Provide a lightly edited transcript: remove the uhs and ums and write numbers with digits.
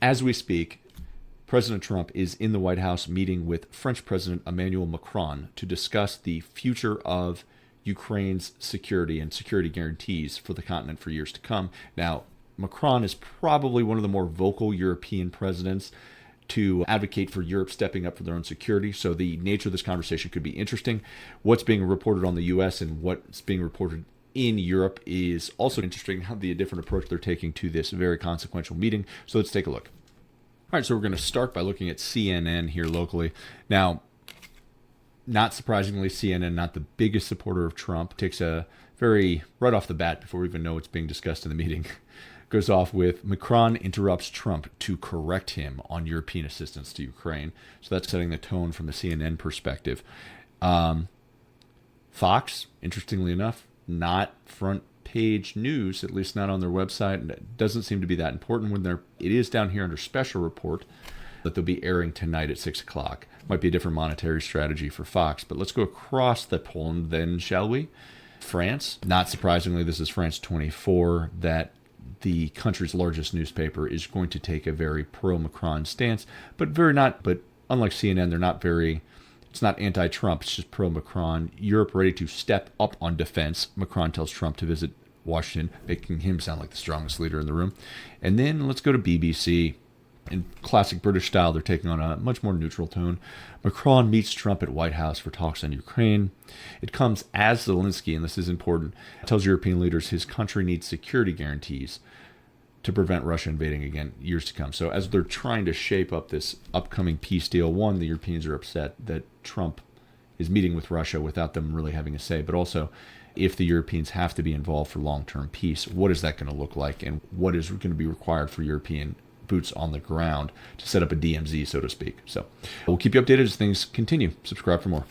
As we speak, President Trump is in the White House meeting with French President Emmanuel Macron to discuss the future of Ukraine's security and security guarantees for the continent for years to come. Now, Macron is probably one of the more vocal European presidents to advocate for Europe stepping up for their own security. So the nature of this conversation could be interesting. What's being reported on the U.S. and what's being reported in Europe is also interesting, how the different approach they're taking to this very consequential meeting. So let's take a look. All right, so we're going to start by looking at CNN here locally. Now, not surprisingly, CNN, not the biggest supporter of Trump, takes a very, right off the bat, before we even know what's being discussed in the meeting, goes off with Macron interrupts Trump to correct him on European assistance to Ukraine. So that's setting the tone from the CNN perspective. Fox, interestingly enough, not front page news, at least not on their website, and it doesn't seem to be that important when it is down here under special report that they'll be airing tonight at 6 o'clock. Might be a different monetary strategy for Fox, but let's go across the pond then, shall we? France, not surprisingly, this is France 24, that the country's largest newspaper is going to take a very pro-Macron stance, but unlike CNN, they're not very, it's not anti-Trump, it's just pro-Macron. Europe ready to step up on defense. Macron tells Trump to visit Washington, making him sound like the strongest leader in the room. And then let's go to BBC. In classic British style, they're taking on a much more neutral tone. Macron meets Trump at White House for talks on Ukraine. It comes as Zelensky, and this is important, tells European leaders his country needs security guarantees to prevent Russia invading again years to come. So as they're trying to shape up this upcoming peace deal, one, the Europeans are upset that Trump is meeting with Russia without them really having a say, but also if the Europeans have to be involved for long-term peace, what is that going to look like, and what is going to be required for European boots on the ground to set up a DMZ, so to speak. So we'll keep you updated as things continue. Subscribe for more.